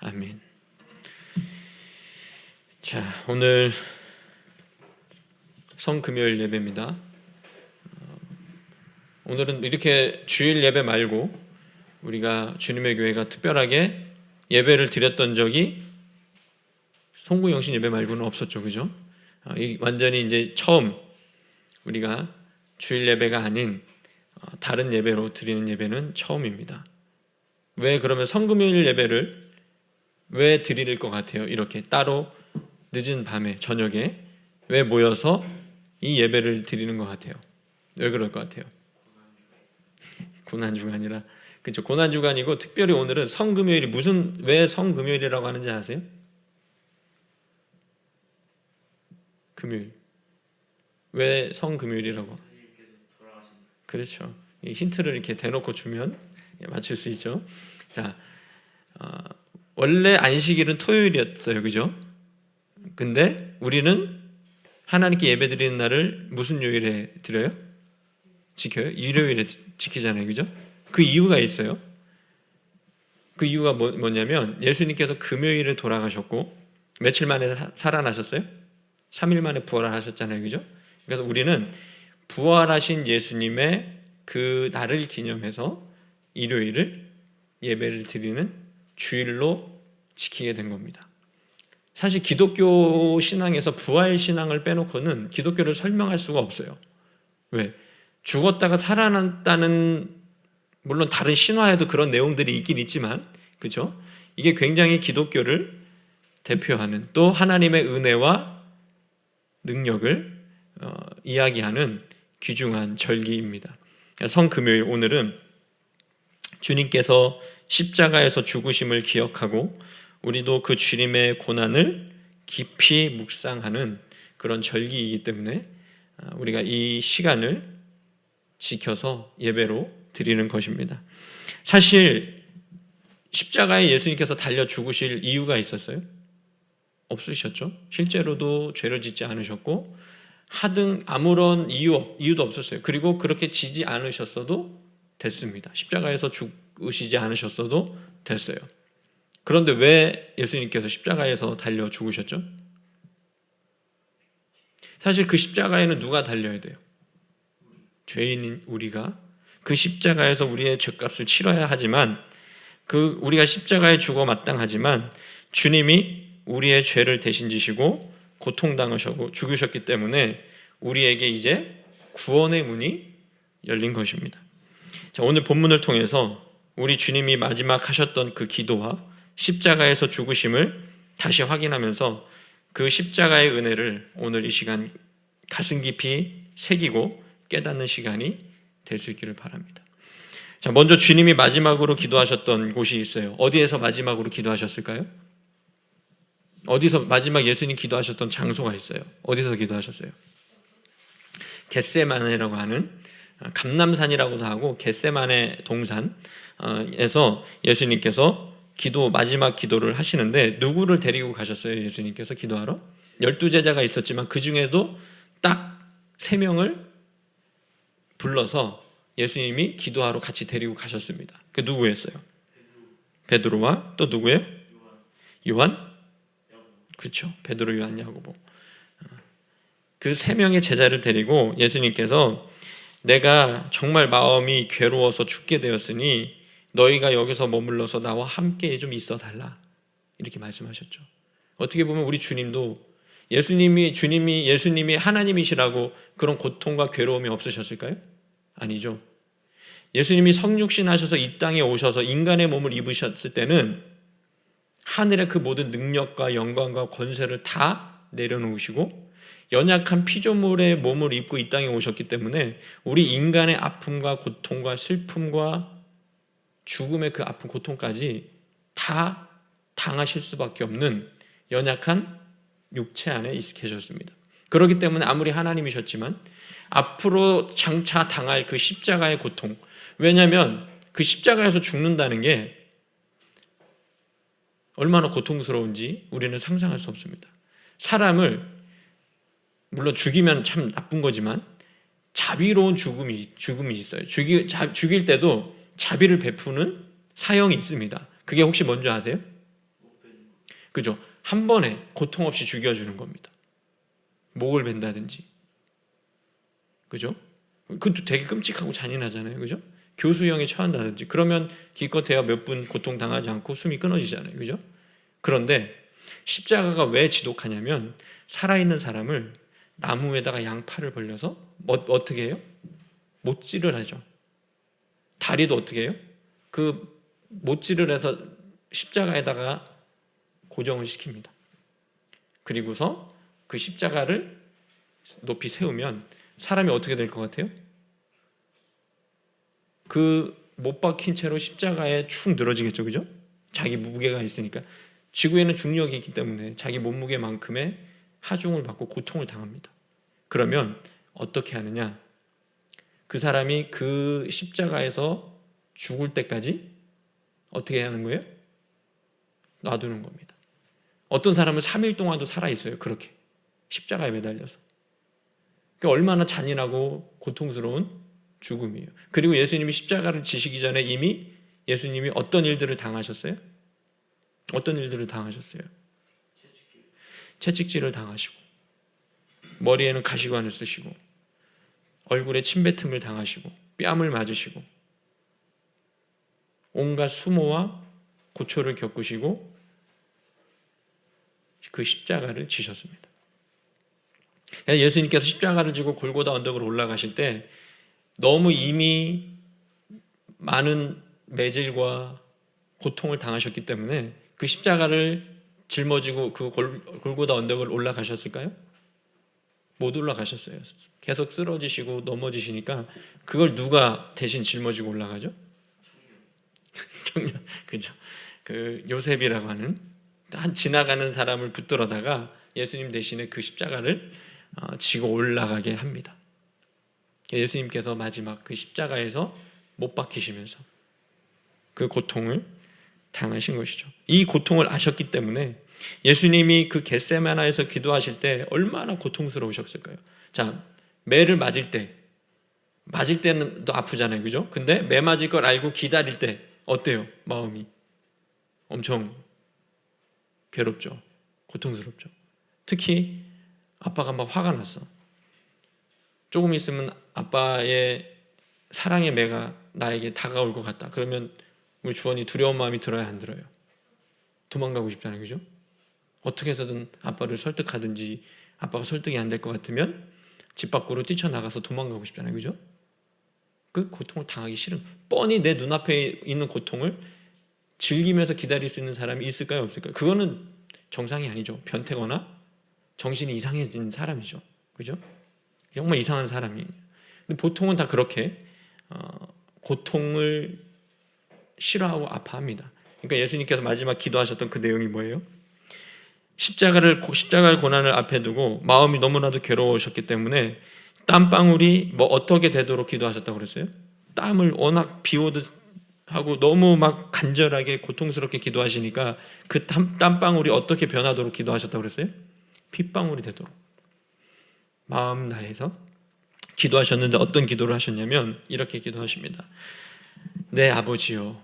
아멘. 자, 오늘 성금요일 예배입니다. 오늘은 이렇게 주일 예배 말고 우리가 주님의 교회가 특별하게 예배를 드렸던 적이 송구영신 예배 말고는 없었죠, 그죠? 완전히 이제 처음 우리가 주일 예배가 아닌 다른 예배로 드리는 예배는 처음입니다. 왜 그러면 성금요일 예배를 왜 드릴 것 같아요? 이렇게 따로 늦은 밤에 저녁에 왜 모여서 이 예배를 드리는 것 같아요? 왜 그럴 것 같아요? 고난주간이라, 그렇죠? 고난주간이고 특별히 오늘은 성금요일이 왜 성금요일이라고 하는지 아세요? 금요일. 왜 성금요일이라고? 그렇죠. 이 힌트를 이렇게 대놓고 주면 맞출 수 있죠. 자, 원래 안식일은 토요일이었어요, 그죠? 근데 우리는 하나님께 예배드리는 날을 무슨 요일에 드려요? 지켜요? 일요일에 지키잖아요, 그죠? 그 이유가 있어요. 그 이유가 뭐냐면 예수님께서 금요일에 돌아가셨고 며칠 만에 살아나셨어요? 3일 만에 부활하셨잖아요, 그죠? 그래서 우리는 부활하신 예수님의 그 날을 기념해서 일요일을 예배를 드리는 주일로 지키게 된 겁니다. 사실 기독교 신앙에서 부활 신앙을 빼놓고는 기독교를 설명할 수가 없어요. 왜? 죽었다가 살아났다는, 물론 다른 신화에도 그런 내용들이 있긴 있지만, 그죠? 이게 굉장히 기독교를 대표하는, 또 하나님의 은혜와 능력을 이야기하는 귀중한 절기입니다. 성금요일, 오늘은 주님께서 십자가에서 죽으심을 기억하고 우리도 그 주님의 고난을 깊이 묵상하는 그런 절기이기 때문에 우리가 이 시간을 지켜서 예배로 드리는 것입니다. 사실 십자가에 예수님께서 달려 죽으실 이유가 있었어요? 없으셨죠? 실제로도 죄를 짓지 않으셨고 하등 아무런 이유도 없었어요. 그리고 그렇게 지지 않으셨어도 됐습니다. 십자가에서 죽으시지 않으셨어도 됐어요. 그런데 왜 예수님께서 십자가에서 달려 죽으셨죠? 사실 그 십자가에는 누가 달려야 돼요? 죄인인 우리가 그 십자가에서 우리의 죄값을 치러야 하지만, 우리가 십자가에 죽어 마땅하지만 주님이 우리의 죄를 대신 지시고 고통당하시고 죽으셨기 때문에 우리에게 이제 구원의 문이 열린 것입니다. 자, 오늘 본문을 통해서 우리 주님이 마지막 하셨던 그 기도와 십자가에서 죽으심을 다시 확인하면서 그 십자가의 은혜를 오늘 이 시간 가슴 깊이 새기고 깨닫는 시간이 될 수 있기를 바랍니다. 자, 먼저 주님이 마지막으로 기도하셨던 곳이 있어요. 어디에서 마지막으로 기도하셨을까요? 어디서 마지막 예수님 기도하셨던 장소가 있어요. 어디서 기도하셨어요? 겟세마네라고 하는, 감람산이라고도 하고 겟세마네 동산에서 예수님께서 마지막 기도를 하시는데, 누구를 데리고 가셨어요? 예수님께서 기도하러 12제자가 있었지만 그 중에도 딱 3명을 불러서 예수님이 기도하러 같이 데리고 가셨습니다. 그 누구였어요? 베드로와 또 누구예요? 요한? 그렇죠. 베드로, 요한, 야고보. 그 3명의 제자를 데리고 예수님께서 내가 정말 마음이 괴로워서 죽게 되었으니 너희가 여기서 머물러서 나와 함께 좀 있어 달라, 이렇게 말씀하셨죠. 어떻게 보면 우리 주님도 예수님이 하나님이시라고 그런 고통과 괴로움이 없으셨을까요? 아니죠. 예수님이 성육신 하셔서 이 땅에 오셔서 인간의 몸을 입으셨을 때는 하늘의 그 모든 능력과 영광과 권세를 다 내려놓으시고 연약한 피조물의 몸을 입고 이 땅에 오셨기 때문에 우리 인간의 아픔과 고통과 슬픔과 죽음의 그 아픔, 고통까지 다 당하실 수밖에 없는 연약한 육체 안에 계셨습니다. 그렇기 때문에 아무리 하나님이셨지만 앞으로 장차 당할 그 십자가의 고통, 왜냐하면 그 십자가에서 죽는다는 게 얼마나 고통스러운지 우리는 상상할 수 없습니다. 사람을 물론 죽이면 참 나쁜 거지만 자비로운 죽음이 있어요. 죽일 때도 자비를 베푸는 사형이 있습니다. 그게 혹시 뭔지 아세요? 그죠? 한 번에 고통 없이 죽여주는 겁니다. 목을 벤다든지. 그죠? 그것도 되게 끔찍하고 잔인하잖아요. 그죠? 교수형에 처한다든지. 그러면 기껏해야 몇 분 고통당하지 않고 숨이 끊어지잖아요. 그죠? 그런데 십자가가 왜 지독하냐면 살아있는 사람을 나무에다가 양팔을 벌려서 어떻게 해요? 못질을 하죠. 다리도 어떻게 해요? 그 못질을 해서 십자가에다가 고정을 시킵니다. 그리고서 그 십자가를 높이 세우면 사람이 어떻게 될 것 같아요? 그 못 박힌 채로 십자가에 축 늘어지겠죠. 그죠? 자기 무게가 있으니까. 지구에는 중력이 있기 때문에 자기 몸무게만큼의 하중을 받고 고통을 당합니다. 그러면 어떻게 하느냐? 그 사람이 그 십자가에서 죽을 때까지 어떻게 하는 거예요? 놔두는 겁니다. 어떤 사람은 3일 동안도 살아있어요. 그렇게 십자가에 매달려서. 그러니까 얼마나 잔인하고 고통스러운 죽음이에요. 그리고 예수님이 십자가를 지시기 전에 이미 예수님이 어떤 일들을 당하셨어요? 어떤 일들을 당하셨어요? 채찍질을 당하시고, 머리에는 가시관을 쓰시고, 얼굴에 침뱉음을 당하시고, 뺨을 맞으시고, 온갖 수모와 고초를 겪으시고 그 십자가를 지셨습니다. 예수님께서 십자가를 지고 골고다 언덕으로 올라가실 때 너무 이미 많은 매질과 고통을 당하셨기 때문에 그 십자가를 짊어지고 그 골고다 언덕을 올라가셨을까요? 못 올라가셨어요. 계속 쓰러지시고 넘어지시니까 그걸 누가 대신 짊어지고 올라가죠? 청년, 그죠? 그 요셉이라고 하는 한 지나가는 사람을 붙들어다가 예수님 대신에 그 십자가를 지고 올라가게 합니다. 예수님께서 마지막 그 십자가에서 못 박히시면서 그 고통을 당하신 것이죠. 이 고통을 아셨기 때문에 예수님이 그 겟세마나에서 기도하실 때 얼마나 고통스러우셨을까요? 자, 매를 맞을 때는 또 아프잖아요. 그죠? 근데 매 맞을 걸 알고 기다릴 때 어때요? 마음이 엄청 괴롭죠. 고통스럽죠. 특히 아빠가 막 화가 났어. 조금 있으면 아빠의 사랑의 매가 나에게 다가올 것 같다. 그러면 우리 주원이 두려운 마음이 들어야 안 들어요? 도망가고 싶잖아요. 그죠? 어떻게 해서든 아빠를 설득하든지 아빠가 설득이 안 될 것 같으면 집 밖으로 뛰쳐나가서 도망가고 싶잖아요. 그죠? 그 고통을 당하기 싫은, 뻔히 내 눈앞에 있는 고통을 즐기면서 기다릴 수 있는 사람이 있을까요? 없을까요? 그거는 정상이 아니죠. 변태거나 정신이 이상해진 사람이죠. 그죠? 정말 이상한 사람이에요. 근데 보통은 다 그렇게 고통을 싫어하고 아파합니다. 그러니까 예수님께서 마지막 기도하셨던 그 내용이 뭐예요? 십자가의 고난을 앞에 두고 마음이 너무나도 괴로우셨기 때문에 땀방울이 어떻게 되도록 기도하셨다고 그랬어요? 땀을 워낙 비오듯 하고 너무 막 간절하게 고통스럽게 기도하시니까 그 땀방울이 어떻게 변하도록 기도하셨다고 그랬어요? 핏방울이 되도록 마음 다해서 기도하셨는데 어떤 기도를 하셨냐면 이렇게 기도하십니다. 내 아버지여,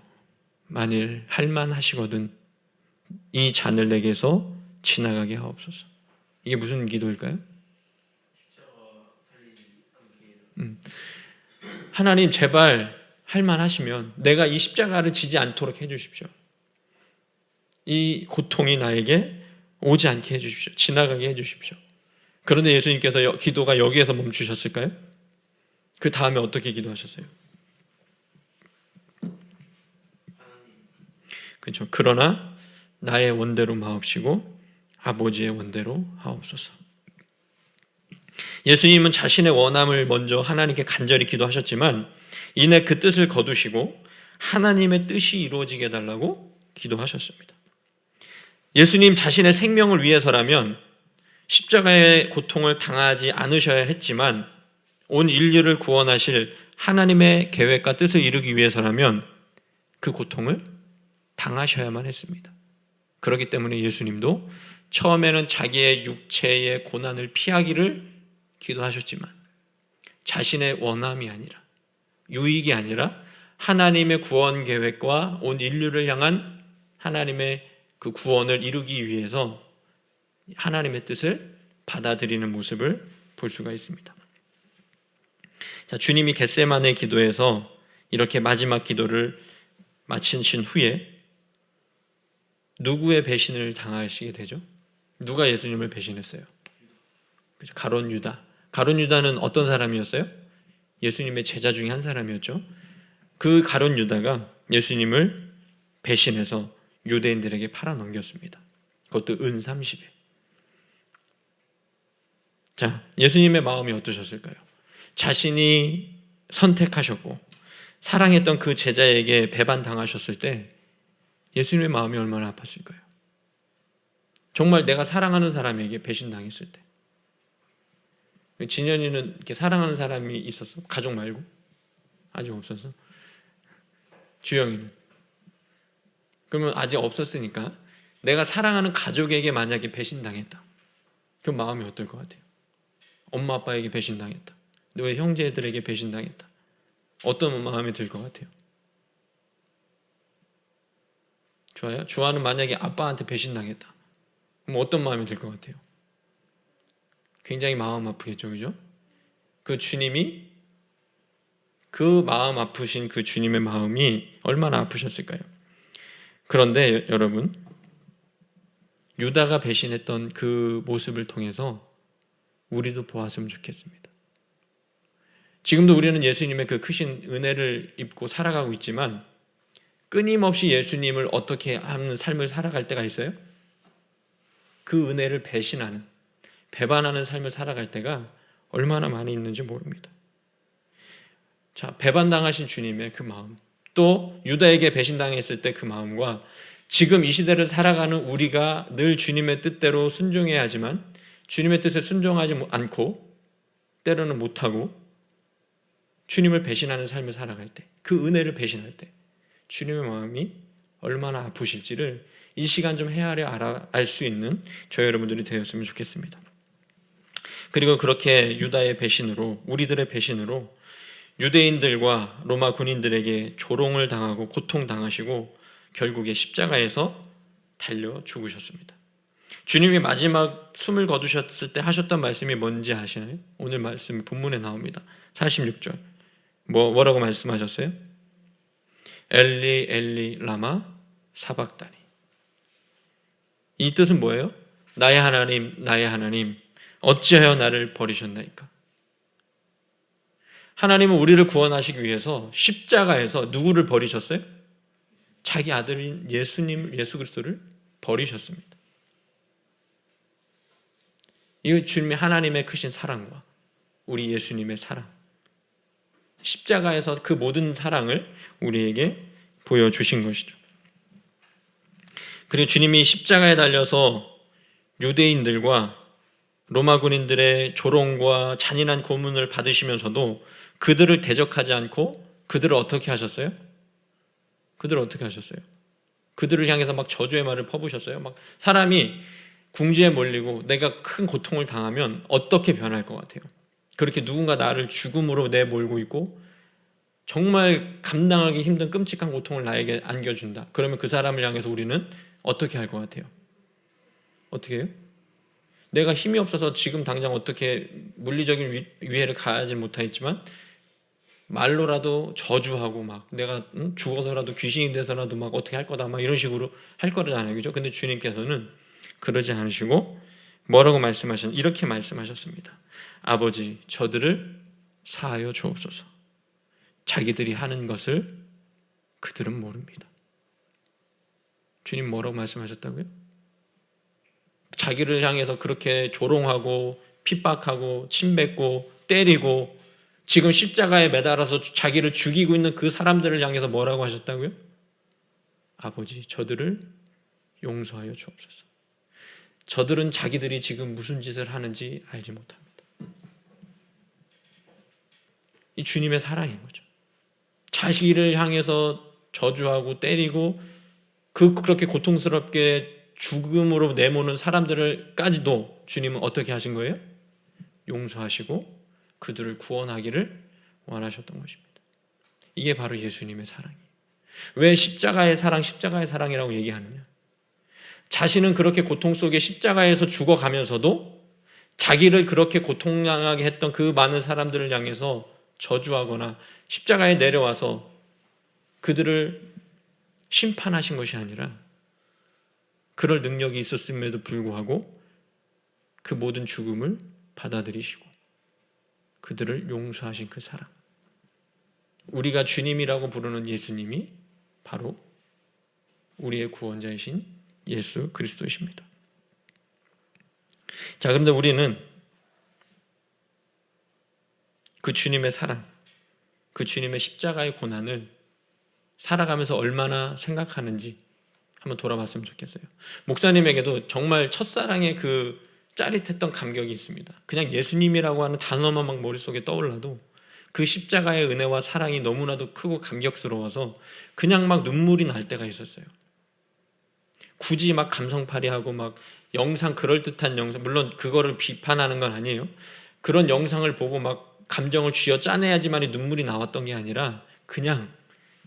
만일 할만하시거든 이 잔을 내게서 지나가게 하옵소서. 이게 무슨 기도일까요? 하나님 제발 할만하시면 내가 이 십자가를 지지 않도록 해주십시오. 이 고통이 나에게 오지 않게 해주십시오. 지나가게 해주십시오. 그런데 예수님께서 기도가 여기에서 멈추셨을까요? 그 다음에 어떻게 기도하셨어요? 그렇죠. 그러나 나의 원대로 마옵시고 아버지의 원대로 하옵소서. 예수님은 자신의 원함을 먼저 하나님께 간절히 기도하셨지만 이내 그 뜻을 거두시고 하나님의 뜻이 이루어지게 해달라고 기도하셨습니다. 예수님 자신의 생명을 위해서라면 십자가의 고통을 당하지 않으셔야 했지만 온 인류를 구원하실 하나님의 계획과 뜻을 이루기 위해서라면 그 고통을 당하셔야만 했습니다. 그렇기 때문에 예수님도 처음에는 자기의 육체의 고난을 피하기를 기도하셨지만 자신의 원함이 아니라 유익이 아니라 하나님의 구원 계획과 온 인류를 향한 하나님의 그 구원을 이루기 위해서 하나님의 뜻을 받아들이는 모습을 볼 수가 있습니다. 자, 주님이 겟세마네 기도에서 이렇게 마지막 기도를 마치신 후에 누구의 배신을 당하시게 되죠? 누가 예수님을 배신했어요? 가룟 유다. 가룟 유다는 어떤 사람이었어요? 예수님의 제자 중에 한 사람이었죠. 그 가룟 유다가 예수님을 배신해서 유대인들에게 팔아넘겼습니다. 그것도 은 30에. 자, 예수님의 마음이 어떠셨을까요? 자신이 선택하셨고 사랑했던 그 제자에게 배반당하셨을 때 예수님의 마음이 얼마나 아팠을까요? 정말 내가 사랑하는 사람에게 배신당했을 때. 진현이는 이렇게 사랑하는 사람이 있었어? 가족 말고? 아직 없었어? 주영이는? 그러면 아직 없었으니까 내가 사랑하는 가족에게 만약에 배신당했다. 그 마음이 어떨 것 같아요? 엄마 아빠에게 배신당했다. 너의 형제들에게 배신당했다. 어떤 마음이 들 것 같아요? 좋아요? 주아는 만약에 아빠한테 배신당했다. 그럼 어떤 마음이 들 것 같아요? 굉장히 마음 아프겠죠, 그죠? 그 주님이 그 마음 아프신 그 주님의 마음이 얼마나 아프셨을까요? 그런데 여러분, 유다가 배신했던 그 모습을 통해서 우리도 보았으면 좋겠습니다. 지금도 우리는 예수님의 그 크신 은혜를 입고 살아가고 있지만 끊임없이 예수님을 어떻게 하는 삶을 살아갈 때가 있어요? 그 은혜를 배신하는, 배반하는 삶을 살아갈 때가 얼마나 많이 있는지 모릅니다. 자, 배반당하신 주님의 그 마음, 또 유다에게 배신당했을 때 그 마음과 지금 이 시대를 살아가는 우리가 늘 주님의 뜻대로 순종해야 하지만 주님의 뜻에 순종하지 않고 때로는 못하고 주님을 배신하는 삶을 살아갈 때, 그 은혜를 배신할 때 주님의 마음이 얼마나 아프실지를 이 시간 좀 헤아려 알 수 있는 저 여러분들이 되었으면 좋겠습니다. 그리고 그렇게 유다의 배신으로, 우리들의 배신으로 유대인들과 로마 군인들에게 조롱을 당하고 고통당하시고 결국에 십자가에서 달려 죽으셨습니다. 주님이 마지막 숨을 거두셨을 때 하셨던 말씀이 뭔지 아시나요? 오늘 말씀 본문에 나옵니다. 46절. 뭐라고 말씀하셨어요? 엘리 엘리 라마 사박다니. 이 뜻은 뭐예요? 나의 하나님, 나의 하나님, 어찌하여 나를 버리셨나이까? 하나님은 우리를 구원하시기 위해서 십자가에서 누구를 버리셨어요? 자기 아들인 예수님, 예수 그리스도를 버리셨습니다. 이 주님의 하나님의 크신 사랑과 우리 예수님의 사랑, 십자가에서 그 모든 사랑을 우리에게 보여주신 것이죠. 그리고 주님이 십자가에 달려서 유대인들과 로마 군인들의 조롱과 잔인한 고문을 받으시면서도 그들을 대적하지 않고 그들을 어떻게 하셨어요? 그들을 어떻게 하셨어요? 그들을 향해서 막 저주의 말을 퍼부으셨어요. 막 사람이 궁지에 몰리고 내가 큰 고통을 당하면 어떻게 변할 것 같아요? 그렇게 누군가 나를 죽음으로 내몰고 있고 정말 감당하기 힘든 끔찍한 고통을 나에게 안겨준다. 그러면 그 사람을 향해서 우리는 어떻게 할 것 같아요? 어떻게 해요? 내가 힘이 없어서 지금 당장 어떻게 물리적인 위해를 가하지 못하겠지만 말로라도 저주하고 막 내가 죽어서라도 귀신이 돼서라도 막 어떻게 할 거다 막 이런 식으로 할 거잖아요, 그죠? 근데 주님께서는 그러지 않으시고 뭐라고 말씀하셨냐? 이렇게 말씀하셨습니다. 아버지, 저들을 사하여 주옵소서. 자기들이 하는 것을 그들은 모릅니다. 주님 뭐라고 말씀하셨다고요? 자기를 향해서 그렇게 조롱하고 핍박하고 침뱉고 때리고 지금 십자가에 매달아서 자기를 죽이고 있는 그 사람들을 향해서 뭐라고 하셨다고요? 아버지, 저들을 용서하여 주옵소서. 저들은 자기들이 지금 무슨 짓을 하는지 알지 못합니다. 이 주님의 사랑인 거죠. 자식을 향해서 저주하고 때리고 그렇게 고통스럽게 죽음으로 내모는 사람들까지도 주님은 어떻게 하신 거예요? 용서하시고 그들을 구원하기를 원하셨던 것입니다. 이게 바로 예수님의 사랑이에요. 왜 십자가의 사랑, 십자가의 사랑이라고 얘기하느냐? 자신은 그렇게 고통 속에 십자가에서 죽어가면서도 자기를 그렇게 고통당하게 했던 그 많은 사람들을 향해서 저주하거나 십자가에 내려와서 그들을 심판하신 것이 아니라 그럴 능력이 있었음에도 불구하고 그 모든 죽음을 받아들이시고 그들을 용서하신 그 사랑, 우리가 주님이라고 부르는 예수님이 바로 우리의 구원자이신 예수 그리스도이십니다. 자, 그런데 우리는 그 주님의 사랑, 그 주님의 십자가의 고난을 살아가면서 얼마나 생각하는지 한번 돌아봤으면 좋겠어요. 목사님에게도 정말 첫사랑의 그 짜릿했던 감격이 있습니다. 그냥 예수님이라고 하는 단어만 막 머릿속에 떠올라도 그 십자가의 은혜와 사랑이 너무나도 크고 감격스러워서 그냥 막 눈물이 날 때가 있었어요. 굳이 막 감성팔이하고 막 영상, 그럴듯한 영상, 물론 그거를 비판하는 건 아니에요. 그런 영상을 보고 막 감정을 쥐어 짜내야지만 눈물이 나왔던 게 아니라 그냥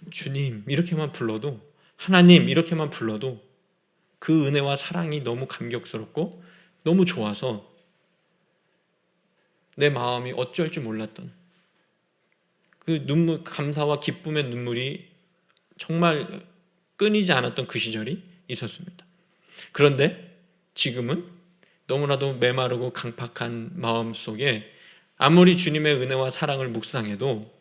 주님 이렇게만 불러도, 하나님 이렇게만 불러도 그 은혜와 사랑이 너무 감격스럽고 너무 좋아서 내 마음이 어쩔 줄 몰랐던 그 눈물, 감사와 기쁨의 눈물이 정말 끊이지 않았던 그 시절이 있었습니다. 그런데 지금은 너무나도 메마르고 강팍한 마음 속에 아무리 주님의 은혜와 사랑을 묵상해도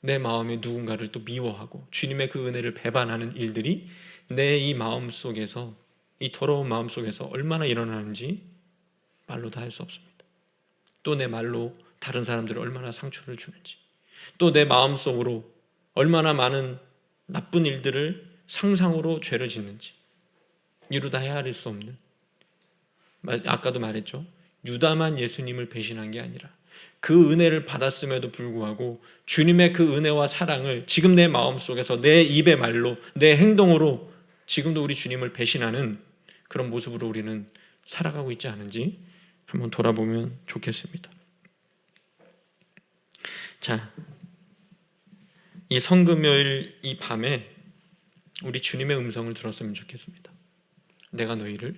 내 마음이 누군가를 또 미워하고 주님의 그 은혜를 배반하는 일들이 내 이 마음 속에서, 이 더러운 마음 속에서 얼마나 일어나는지 말로 다 할 수 없습니다. 또 내 말로 다른 사람들을 얼마나 상처를 주는지, 또 내 마음 속으로 얼마나 많은 나쁜 일들을 상상으로 죄를 짓는지 이루다 헤아릴 수 없는, 아까도 말했죠. 유다만 예수님을 배신한 게 아니라 그 은혜를 받았음에도 불구하고 주님의 그 은혜와 사랑을 지금 내 마음속에서 내 입의 말로, 내 행동으로 지금도 우리 주님을 배신하는 그런 모습으로 우리는 살아가고 있지 않은지 한번 돌아보면 좋겠습니다. 자, 이 성금요일 이 밤에 우리 주님의 음성을 들었으면 좋겠습니다. 내가 너희를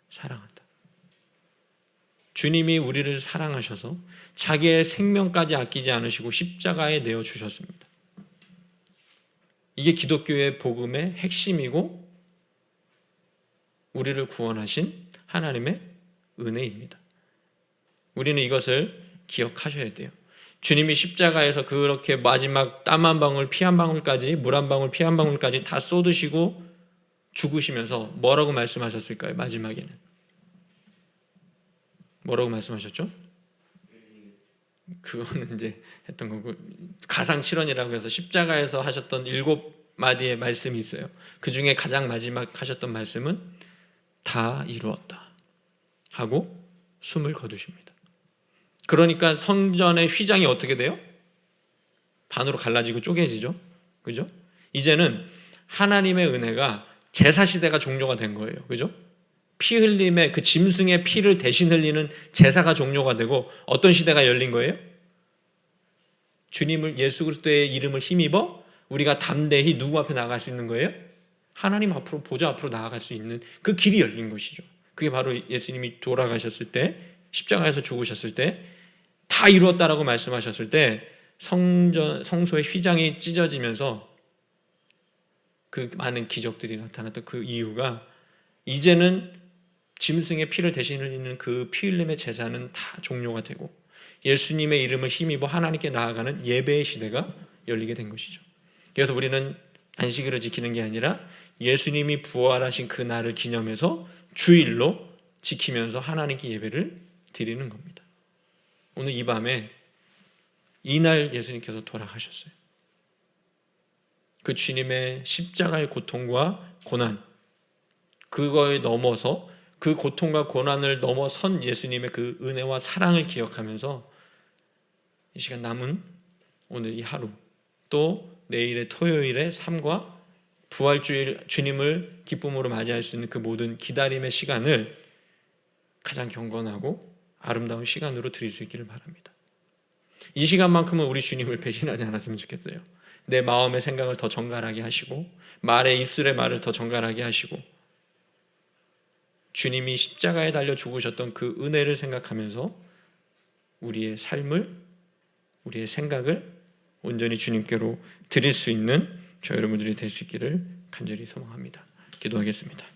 사랑한다. 주님이 우리를 사랑하셔서 자기의 생명까지 아끼지 않으시고 십자가에 내어주셨습니다. 이게 기독교의 복음의 핵심이고 우리를 구원하신 하나님의 은혜입니다. 우리는 이것을 기억하셔야 돼요. 주님이 십자가에서 그렇게 마지막 땀 한 방울, 피 한 방울까지, 물 한 방울, 피 한 방울까지 다 쏟으시고 죽으시면서 뭐라고 말씀하셨을까요? 마지막에는 뭐라고 말씀하셨죠? 그거는 이제 했던 거고, 가상칠언이라고 해서 십자가에서 하셨던 7마디의 말씀이 있어요. 그 중에 가장 마지막 하셨던 말씀은 다 이루었다 하고 숨을 거두십니다. 그러니까 성전의 휘장이 어떻게 돼요? 반으로 갈라지고 쪼개지죠. 그죠? 이제는 하나님의 은혜가 제사 시대가 종료가 된 거예요. 그죠? 피 흘림의 그 짐승의 피를 대신 흘리는 제사가 종료가 되고 어떤 시대가 열린 거예요? 주님을, 예수 그리스도의 이름을 힘입어 우리가 담대히 누구 앞에 나아갈 수 있는 거예요? 하나님 앞으로, 보좌 앞으로 나아갈 수 있는 그 길이 열린 것이죠. 그게 바로 예수님이 돌아가셨을 때, 십자가에서 죽으셨을 때, 다 이루었다라고 말씀하셨을 때 성소의 휘장이 찢어지면서 그 많은 기적들이 나타났던 그 이유가, 이제는 짐승의 피를 대신 흘리는 그 피 흘림의 제사는 다 종료가 되고 예수님의 이름을 힘입어 하나님께 나아가는 예배의 시대가 열리게 된 것이죠. 그래서 우리는 안식일을 지키는 게 아니라 예수님이 부활하신 그 날을 기념해서 주일로 지키면서 하나님께 예배를 드리는 겁니다. 오늘 이 밤에 이날 예수님께서 돌아가셨어요. 그 주님의 십자가의 고통과 고난, 그거에 넘어서, 그 고통과 고난을 넘어선 예수님의 그 은혜와 사랑을 기억하면서 이 시간 남은 오늘 이 하루, 또 내일의 토요일의 삶과 부활주일 주님을 기쁨으로 맞이할 수 있는 그 모든 기다림의 시간을 가장 경건하고 아름다운 시간으로 드릴 수 있기를 바랍니다. 이 시간만큼은 우리 주님을 배신하지 않았으면 좋겠어요. 내 마음의 생각을 더 정갈하게 하시고, 말의 입술의 말을 더 정갈하게 하시고, 주님이 십자가에 달려 죽으셨던 그 은혜를 생각하면서 우리의 삶을, 우리의 생각을 온전히 주님께로 드릴 수 있는 저 여러분들이 될 수 있기를 간절히 소망합니다. 기도하겠습니다.